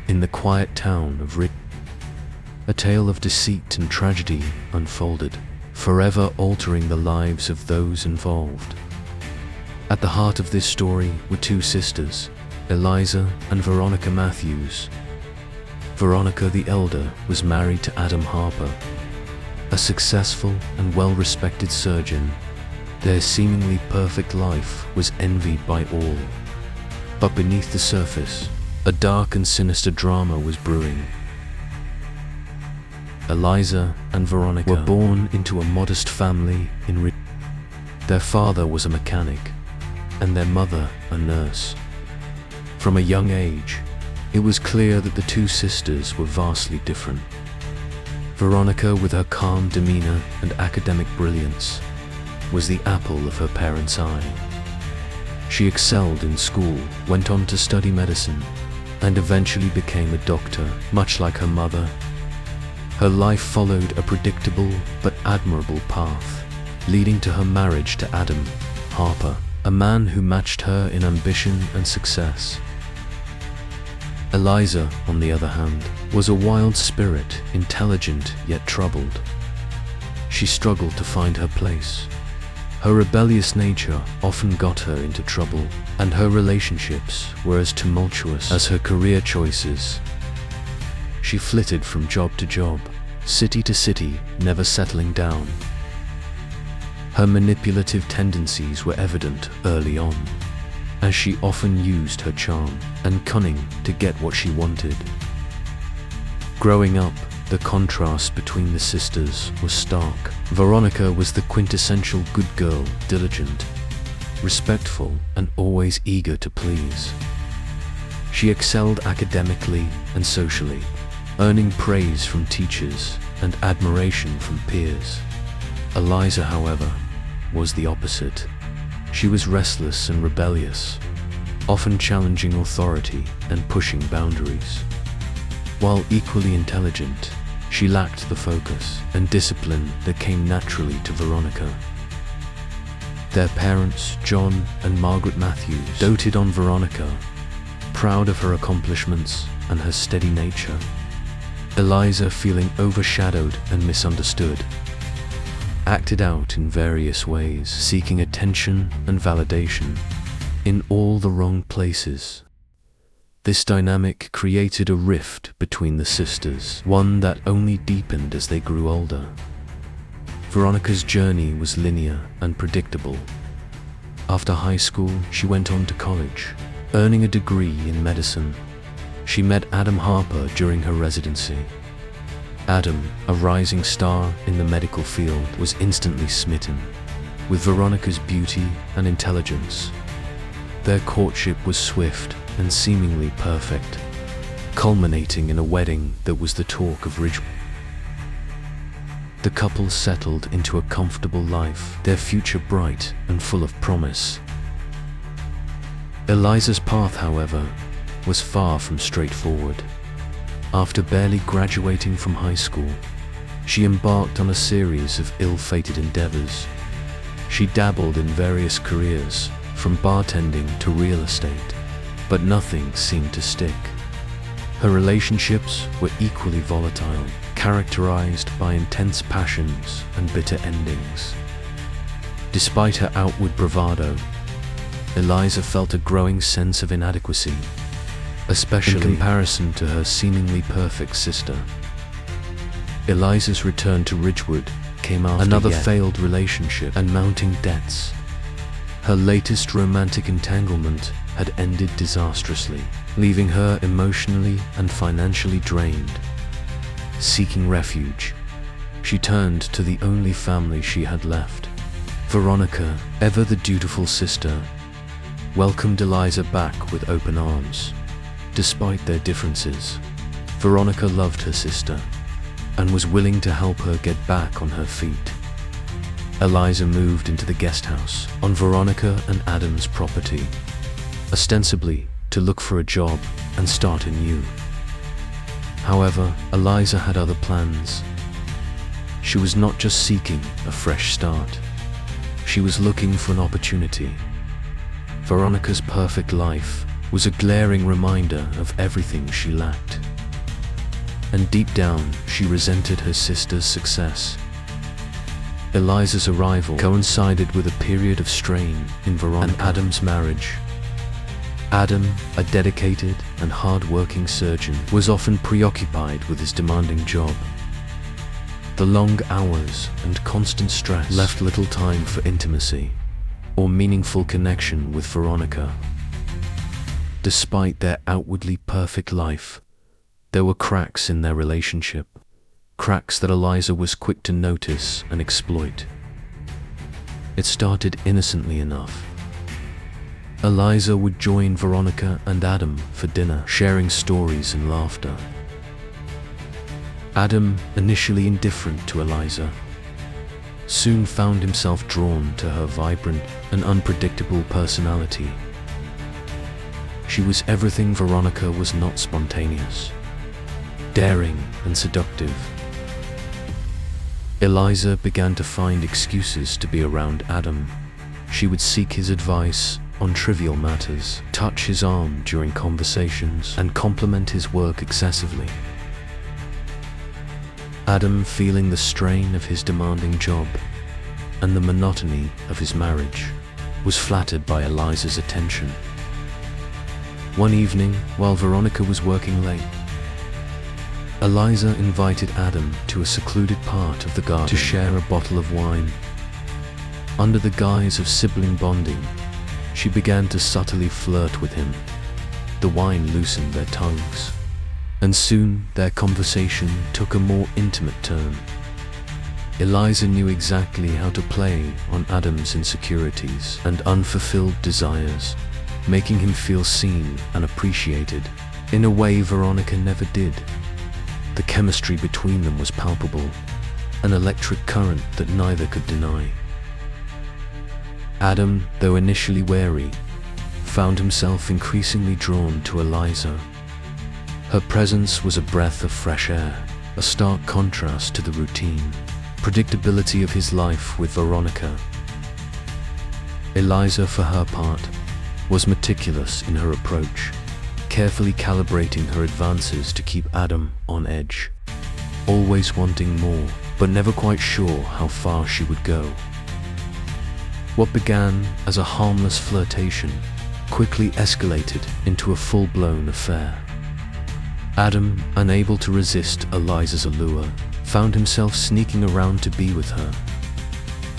In the quiet town of Ridgewood, a tale of deceit and tragedy unfolded, forever altering the lives of those involved. At the heart of this story were two sisters, Eliza and Veronica Matthews. Veronica the elder was married to Adam Harper, a successful and well-respected surgeon. Their seemingly perfect life was envied by all. But beneath the surface, a dark and sinister drama was brewing. Eliza and Veronica were born into a modest family in Ridgewood. Their father was a mechanic, and their mother a nurse. From a young age, it was clear that the two sisters were vastly different. Veronica, with her calm demeanor and academic brilliance, was the apple of her parents' eye. She excelled in school, went on to study medicine, and eventually became a doctor, much like her mother. Her life followed a predictable but admirable path, leading to her marriage to Adam Harper, a man who matched her in ambition and success. Eliza, on the other hand, was a wild spirit, intelligent yet troubled. She struggled to find her place. Her rebellious nature often got her into trouble, and her relationships were as tumultuous as her career choices. She flitted from job to job, city to city, never settling down. Her manipulative tendencies were evident early on, as she often used her charm and cunning to get what she wanted. Growing up, the contrast between the sisters was stark. Veronica was the quintessential good girl, diligent, respectful, and always eager to please. She excelled academically and socially, earning praise from teachers and admiration from peers. Eliza, however, was the opposite. She was restless and rebellious, often challenging authority and pushing boundaries. While equally intelligent, she lacked the focus and discipline that came naturally to Veronica. Their parents, John and Margaret Matthews, doted on Veronica, proud of her accomplishments and her steady nature. Eliza, feeling overshadowed and misunderstood, acted out in various ways, seeking attention and validation in all the wrong places. This dynamic created a rift between the sisters, one that only deepened as they grew older. Veronica's journey was linear and predictable. After high school, she went on to college, earning a degree in medicine. She met Adam Harper during her residency. Adam, a rising star in the medical field, was instantly smitten with Veronica's beauty and intelligence. Their courtship was swift and seemingly perfect, culminating in a wedding that was the talk of Ridgewood. The couple settled into a comfortable life, their future bright and full of promise. Eliza's path, however, was far from straightforward. After barely graduating from high school, she embarked on a series of ill-fated endeavors. She dabbled in various careers, from bartending to real estate, but nothing seemed to stick. Her relationships were equally volatile, characterized by intense passions and bitter endings. Despite her outward bravado, Eliza felt a growing sense of inadequacy, especially in comparison to her seemingly perfect sister. Eliza's return to Ridgewood came after another failed relationship and mounting debts. Her latest romantic entanglement had ended disastrously, leaving her emotionally and financially drained. Seeking refuge, she turned to the only family she had left. Veronica, ever the dutiful sister, welcomed Eliza back with open arms. Despite their differences, Veronica loved her sister and was willing to help her get back on her feet. Eliza moved into the guest house on Veronica and Adam's property, ostensibly to look for a job and start anew. However, Eliza had other plans. She was not just seeking a fresh start. She was looking for an opportunity. Veronica's perfect life was a glaring reminder of everything she lacked. and deep down she resented her sister's success. Eliza's arrival coincided with a period of strain in Veronica and Adam's marriage. Adam, a dedicated and hard-working surgeon, was often preoccupied with his demanding job. The long hours and constant stress left little time for intimacy or meaningful connection with Veronica. Despite their outwardly perfect life, there were cracks in their relationship, cracks that Eliza was quick to notice and exploit. It started innocently enough. Eliza would join Veronica and Adam for dinner, sharing stories and laughter. Adam, initially indifferent to Eliza, soon found himself drawn to her vibrant and unpredictable personality. She was everything Veronica was not: spontaneous, daring, and seductive. Eliza began to find excuses to be around Adam. She would seek his advice on trivial matters, touch his arm during conversations, and compliment his work excessively. Adam, feeling the strain of his demanding job and the monotony of his marriage, was flattered by Eliza's attention. One evening, while Veronica was working late, Eliza invited Adam to a secluded part of the garden to share a bottle of wine. Under the guise of sibling bonding, she began to subtly flirt with him. The wine loosened their tongues, and soon their conversation took a more intimate turn. Eliza knew exactly how to play on Adam's insecurities and unfulfilled desires, making him feel seen and appreciated in a way Veronica never did. The chemistry between them was palpable, an electric current that neither could deny. Adam, though initially wary, found himself increasingly drawn to Eliza. Her presence was a breath of fresh air, a stark contrast to the routine, predictability of his life with Veronica. Eliza, for her part, was meticulous in her approach, carefully calibrating her advances to keep Adam on edge, always wanting more, but never quite sure how far she would go. What began as a harmless flirtation quickly escalated into a full-blown affair. Adam, unable to resist Eliza's allure, found himself sneaking around to be with her.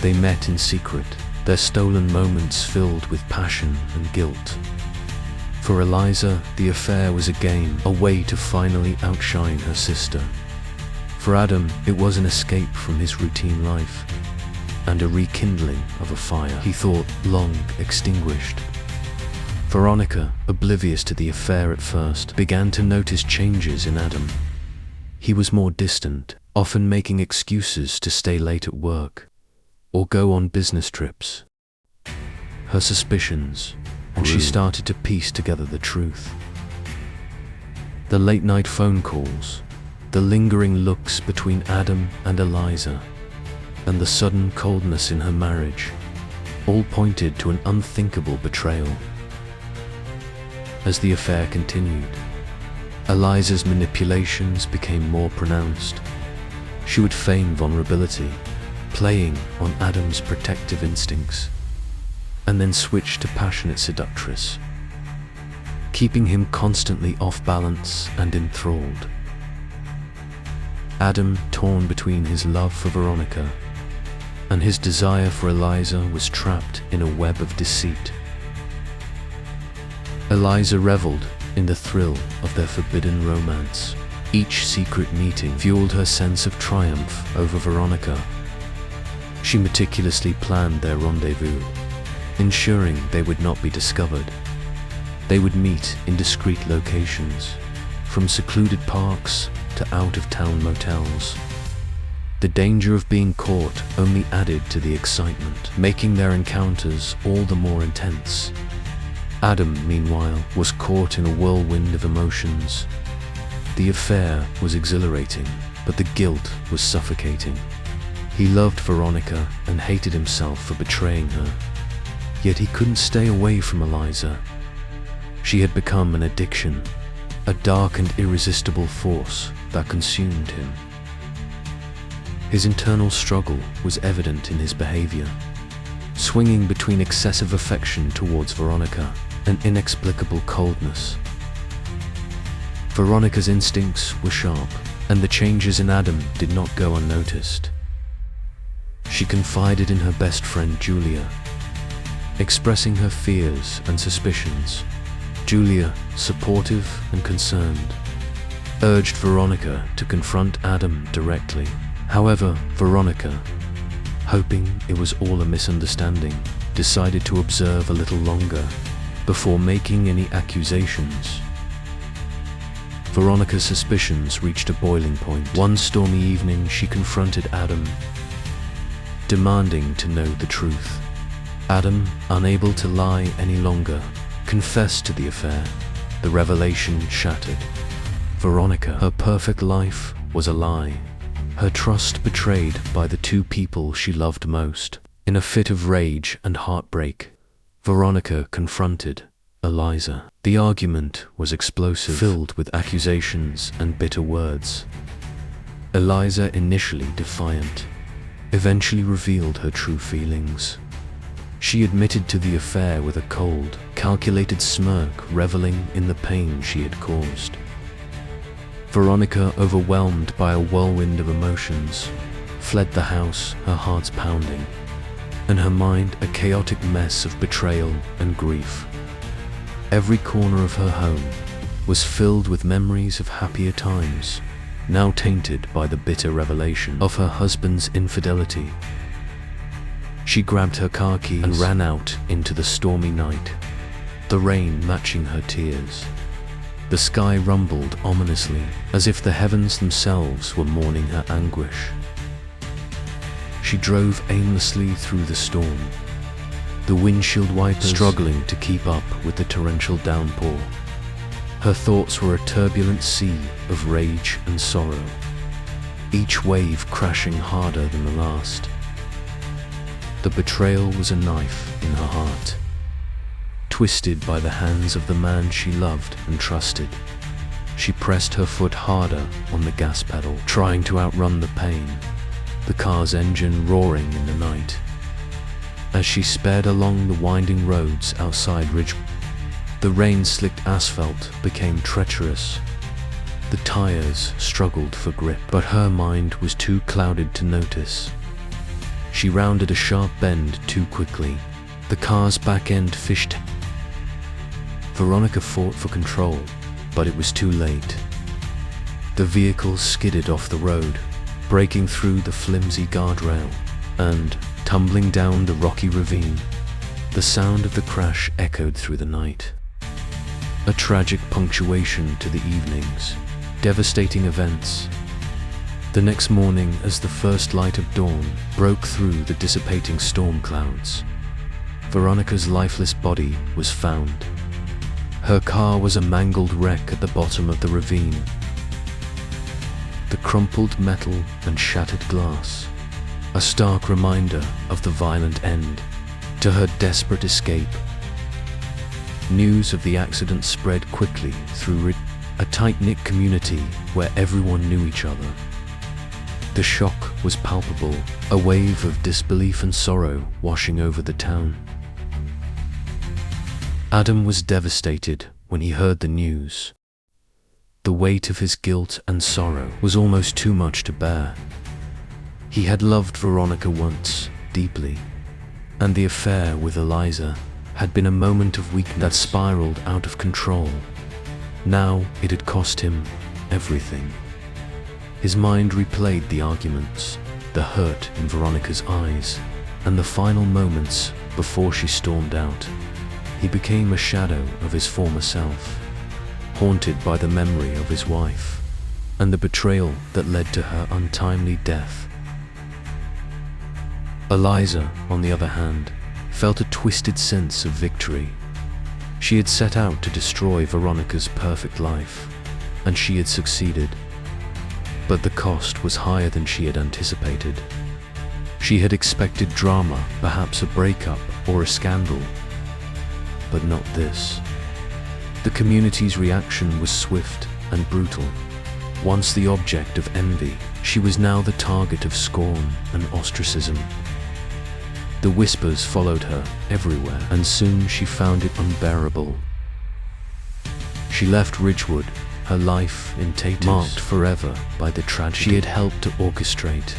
They met in secret, their stolen moments filled with passion and guilt. For Eliza, the affair was a game, a way to finally outshine her sister. For Adam, it was an escape from his routine life, and a rekindling of a fire he thought long extinguished. Veronica, oblivious to the affair at first, began to notice changes in Adam. He was more distant, often making excuses to stay late at work or go on business trips. Her suspicions, and she started to piece together the truth. The late-night phone calls, the lingering looks between Adam and Eliza, and the sudden coldness in her marriage, all pointed to an unthinkable betrayal. As the affair continued, Eliza's manipulations became more pronounced. She would feign vulnerability, playing on Adam's protective instincts, and then switch to passionate seductress, keeping him constantly off balance and enthralled. Adam, torn between his love for Veronica and his desire for Eliza, was trapped in a web of deceit. Eliza reveled in the thrill of their forbidden romance. Each secret meeting fueled her sense of triumph over Veronica. She meticulously planned their rendezvous, ensuring they would not be discovered. They would meet in discreet locations, from secluded parks to out-of-town motels. The danger of being caught only added to the excitement, making their encounters all the more intense. Adam, meanwhile, was caught in a whirlwind of emotions. The affair was exhilarating, but the guilt was suffocating. He loved Veronica and hated himself for betraying her. Yet he couldn't stay away from Eliza. She had become an addiction, a dark and irresistible force that consumed him. His internal struggle was evident in his behavior, swinging between excessive affection towards Veronica and inexplicable coldness. Veronica's instincts were sharp, and the changes in Adam did not go unnoticed. She confided in her best friend Julia, expressing her fears and suspicions. Julia, supportive and concerned, urged Veronica to confront Adam directly. However, Veronica, hoping it was all a misunderstanding, decided to observe a little longer before making any accusations. Veronica's suspicions reached a boiling point. One stormy evening, she confronted Adam, demanding to know the truth. Adam, unable to lie any longer, confessed to the affair. The revelation shattered Veronica. Her perfect life was a lie, her trust betrayed by the two people she loved most. In a fit of rage and heartbreak, Veronica confronted Eliza. The argument was explosive, filled with accusations and bitter words. Eliza, initially defiant, eventually revealed her true feelings. She admitted to the affair with a cold, calculated smirk, reveling in the pain she had caused. Veronica, overwhelmed by a whirlwind of emotions, fled the house, her heart pounding, and her mind a chaotic mess of betrayal and grief. Every corner of her home was filled with memories of happier times, now tainted by the bitter revelation of her husband's infidelity. She grabbed her car keys and ran out into the stormy night, the rain matching her tears. The sky rumbled ominously, as if the heavens themselves were mourning her anguish. She drove aimlessly through the storm, the windshield wipers struggling to keep up with the torrential downpour. Her thoughts were a turbulent sea of rage and sorrow, each wave crashing harder than the last. The betrayal was a knife in her heart, twisted by the hands of the man she loved and trusted. She pressed her foot harder on the gas pedal, trying to outrun the pain, the car's engine roaring in the night. As she sped along the winding roads outside Ridge, the rain-slicked asphalt became treacherous. The tires struggled for grip, but her mind was too clouded to notice. She rounded a sharp bend too quickly. The car's back end fished. Veronica fought for control, but it was too late. The vehicle skidded off the road, breaking through the flimsy guardrail and tumbling down the rocky ravine. The sound of the crash echoed through the night, a tragic punctuation to the evening's devastating events. The next morning, as the first light of dawn broke through the dissipating storm clouds, Veronica's lifeless body was found. Her car was a mangled wreck at the bottom of the ravine. The crumpled metal and shattered glass, a stark reminder of the violent end to her desperate escape. News of the accident spread quickly through a tight-knit community where everyone knew each other. The shock was palpable, a wave of disbelief and sorrow washing over the town. Adam was devastated when he heard the news. The weight of his guilt and sorrow was almost too much to bear. He had loved Veronica once, deeply, and the affair with Eliza had been a moment of weakness that spiraled out of control. Now it had cost him everything. His mind replayed the arguments, the hurt in Veronica's eyes, and the final moments before she stormed out. He became a shadow of his former self, haunted by the memory of his wife and the betrayal that led to her untimely death. Eliza, on the other hand, felt a twisted sense of victory. She had set out to destroy Veronica's perfect life, and she had succeeded. But the cost was higher than she had anticipated. She had expected drama, perhaps a breakup or a scandal, but not this. The community's reaction was swift and brutal. Once the object of envy, she was now the target of scorn and ostracism. The whispers followed her everywhere, and soon she found it unbearable. She left Ridgewood, her life in tatters, marked forever by the tragedy she had helped to orchestrate.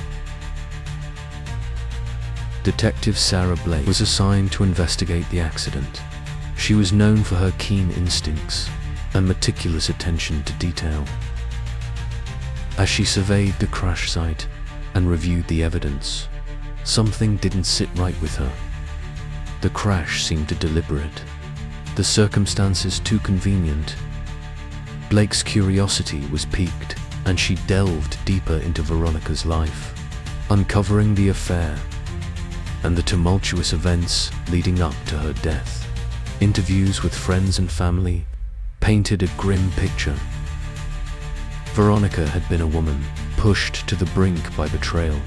Detective Sarah Blake was assigned to investigate the accident. She was known for her keen instincts and meticulous attention to detail. As she surveyed the crash site and reviewed the evidence, something didn't sit right with her. The crash seemed deliberate, the circumstances too convenient. Blake's curiosity was piqued, and she delved deeper into Veronica's life, uncovering the affair and the tumultuous events leading up to her death. Interviews with friends and family painted a grim picture. Veronica had been a woman pushed to the brink by betrayal.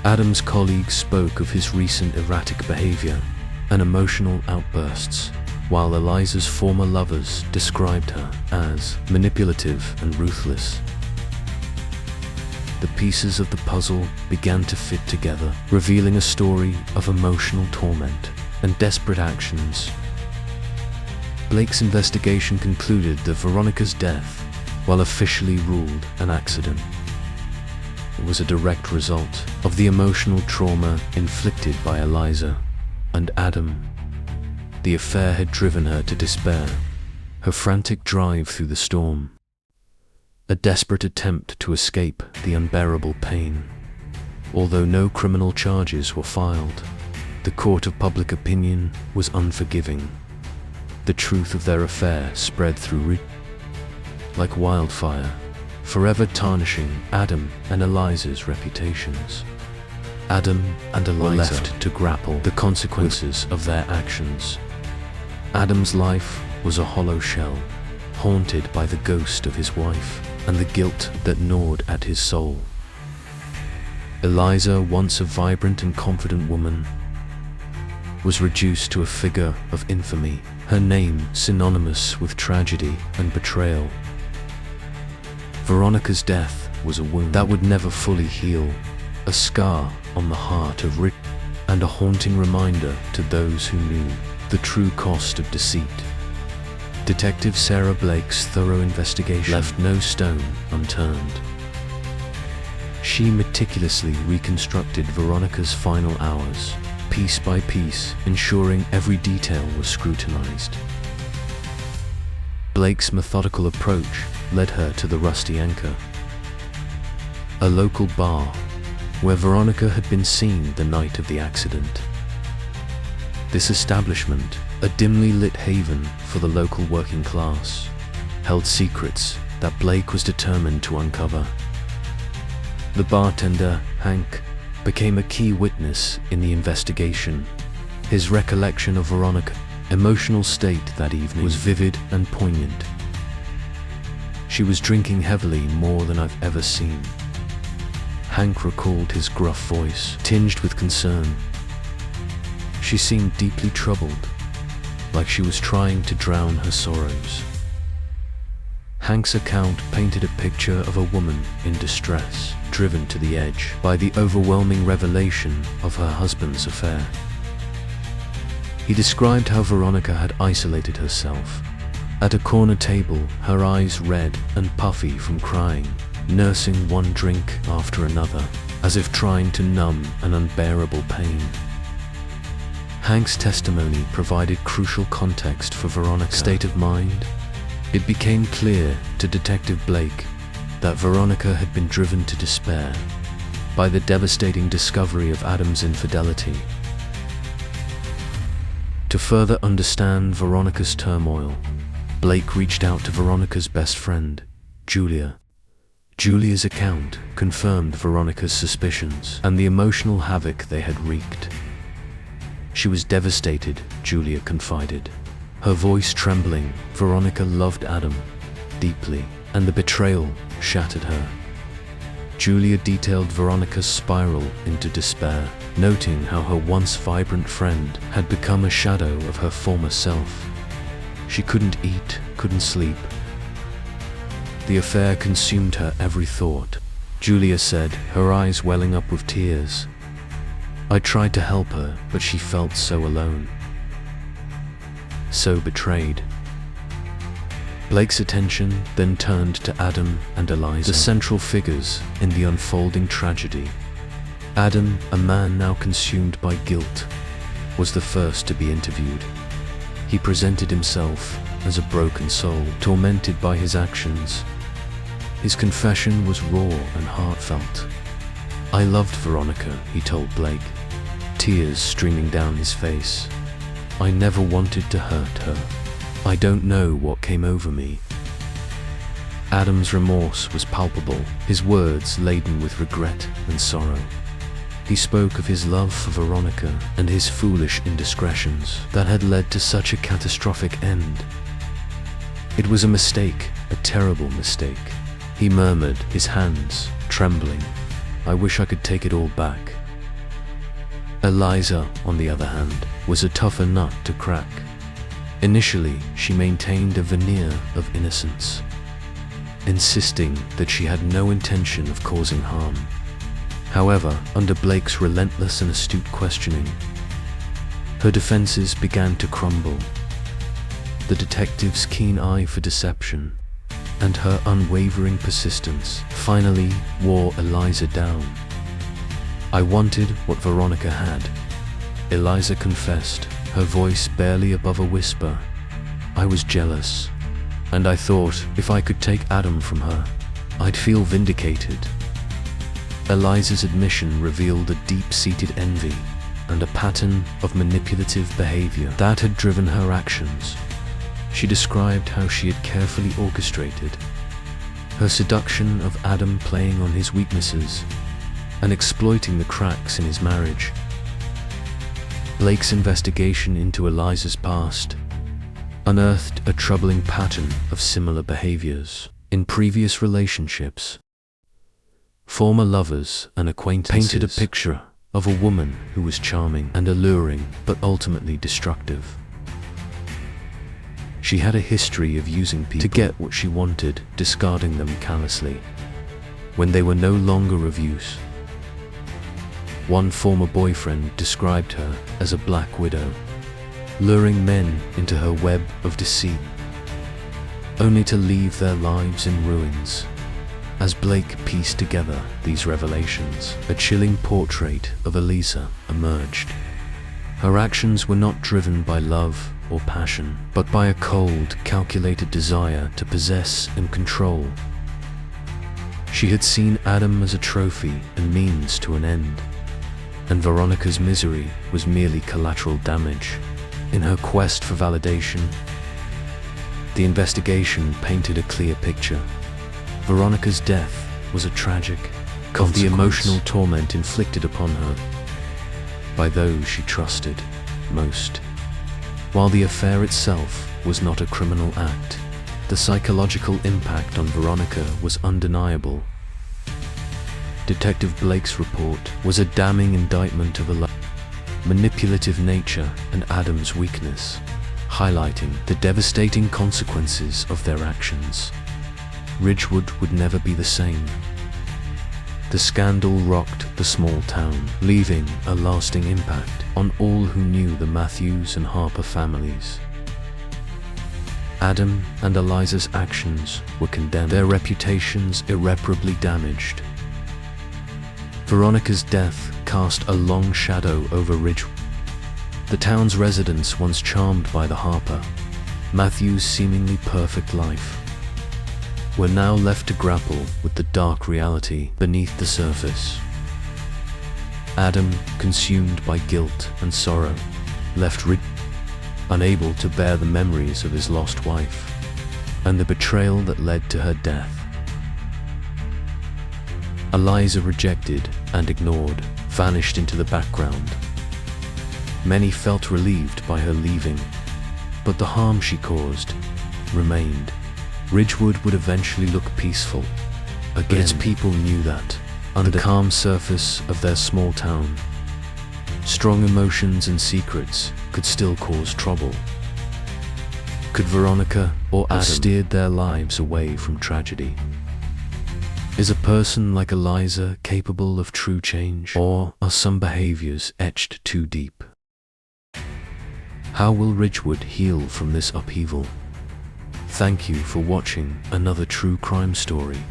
Adam's colleagues spoke of his recent erratic behavior and emotional outbursts, while Eliza's former lovers described her as manipulative and ruthless. The pieces of the puzzle began to fit together, revealing a story of emotional torment and desperate actions. Blake's investigation concluded that Veronica's death, while officially ruled an accident, was a direct result of the emotional trauma inflicted by Eliza and Adam. The affair had driven her to despair, her frantic drive through the storm, a desperate attempt to escape the unbearable pain. Although no criminal charges were filed, the court of public opinion was unforgiving. The truth of their affair spread through like wildfire, forever tarnishing Adam and Eliza's reputations. Adam and Eliza were left to grapple the consequences of their actions. Adam's life was a hollow shell, haunted by the ghost of his wife and the guilt that gnawed at his soul. Eliza, once a vibrant and confident woman, was reduced to a figure of infamy, her name synonymous with tragedy and betrayal. Veronica's death was a wound that would never fully heal, a scar on the heart of Rick, and a haunting reminder to those who knew the true cost of deceit. Detective Sarah Blake's thorough investigation left no stone unturned. She meticulously reconstructed Veronica's final hours, piece by piece, ensuring every detail was scrutinized. Blake's methodical approach led her to the Rusty Anchor, a local bar where Veronica had been seen the night of the accident. This establishment, a dimly lit haven for the local working class, held secrets that Blake was determined to uncover. The bartender, Hank, became a key witness in the investigation. His recollection of Veronica's emotional state that evening was vivid and poignant. She was drinking heavily, more than I've ever seen. Hank recalled his gruff voice, tinged with concern. She seemed deeply troubled, like she was trying to drown her sorrows. Hank's account painted a picture of a woman in distress, driven to the edge by the overwhelming revelation of her husband's affair. He described how Veronica had isolated herself at a corner table, her eyes red and puffy from crying, nursing one drink after another, as if trying to numb an unbearable pain. Hank's testimony provided crucial context for Veronica's state of mind. It became clear to Detective Blake that Veronica had been driven to despair by the devastating discovery of Adam's infidelity. To further understand Veronica's turmoil, Blake reached out to Veronica's best friend, Julia. Julia's account confirmed Veronica's suspicions and the emotional havoc they had wreaked. She was devastated, Julia confided, her voice trembling. Veronica loved Adam deeply, and the betrayal shattered her. Julia detailed Veronica's spiral into despair, noting how her once vibrant friend had become a shadow of her former self. She couldn't eat, couldn't sleep. The affair consumed her every thought. Julia said, her eyes welling up with tears. I tried to help her, but she felt so alone, so betrayed. Blake's attention then turned to Adam and Eliza, the central figures in the unfolding tragedy. Adam, a man now consumed by guilt, was the first to be interviewed. He presented himself as a broken soul, tormented by his actions. His confession was raw and heartfelt. I loved Veronica, he told Blake, tears streaming down his face. I never wanted to hurt her. I don't know what came over me. Adam's remorse was palpable, his words laden with regret and sorrow. He spoke of his love for Veronica and his foolish indiscretions that had led to such a catastrophic end. It was a mistake, a terrible mistake, he murmured, his hands trembling. I wish I could take it all back. Eliza, on the other hand, was a tougher nut to crack. Initially, she maintained a veneer of innocence, insisting that she had no intention of causing harm. However, under Blake's relentless and astute questioning, her defenses began to crumble. The detective's keen eye for deception and her unwavering persistence finally wore Eliza down. I wanted what Veronica had, Eliza confessed, her voice barely above a whisper. I was jealous, and I thought if I could take Adam from her, I'd feel vindicated. Eliza's admission revealed a deep-seated envy and a pattern of manipulative behavior that had driven her actions. She described how she had carefully orchestrated her seduction of Adam, playing on his weaknesses and exploiting the cracks in his marriage. Blake's investigation into Eliza's past unearthed a troubling pattern of similar behaviors in previous relationships. Former lovers and acquaintances painted a picture of a woman who was charming and alluring, but ultimately destructive. She had a history of using people to get what she wanted, discarding them callously when they were no longer of use. One former boyfriend described her as a black widow, luring men into her web of deceit, only to leave their lives in ruins. As Blake pieced together these revelations, a chilling portrait of Eliza emerged. Her actions were not driven by love or passion, but by a cold, calculated desire to possess and control. She had seen Adam as a trophy and means to an end, and Veronica's misery was merely collateral damage. In her quest for validation, the investigation painted a clear picture. Veronica's death was a tragic of the emotional torment inflicted upon her by those she trusted most. While the affair itself was not a criminal act, the psychological impact on Veronica was undeniable. Detective Blake's report was a damning indictment of Eliza's manipulative nature and Adam's weakness, highlighting the devastating consequences of their actions. Ridgewood would never be the same. The scandal rocked the small town, leaving a lasting impact on all who knew the Matthews and Harper families. Adam and Eliza's actions were condemned, their reputations irreparably damaged. Veronica's death cast a long shadow over Ridgewood. The town's residents, once charmed by the Harper Matthews' seemingly perfect life, were now left to grapple with the dark reality beneath the surface. Adam, consumed by guilt and sorrow, left unable to bear the memories of his lost wife and the betrayal that led to her death. Eliza, rejected and ignored, vanished into the background. Many felt relieved by her leaving, but the harm she caused remained. Ridgewood would eventually look peaceful again, but its people knew that, under the calm surface of their small town, strong emotions and secrets could still cause trouble. Could Veronica or Adam have steered their lives away from tragedy? Is a person like Eliza capable of true change, or are some behaviors etched too deep? How will Ridgewood heal from this upheaval? Thank you for watching another true crime story.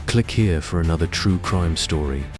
Click here for another true crime story.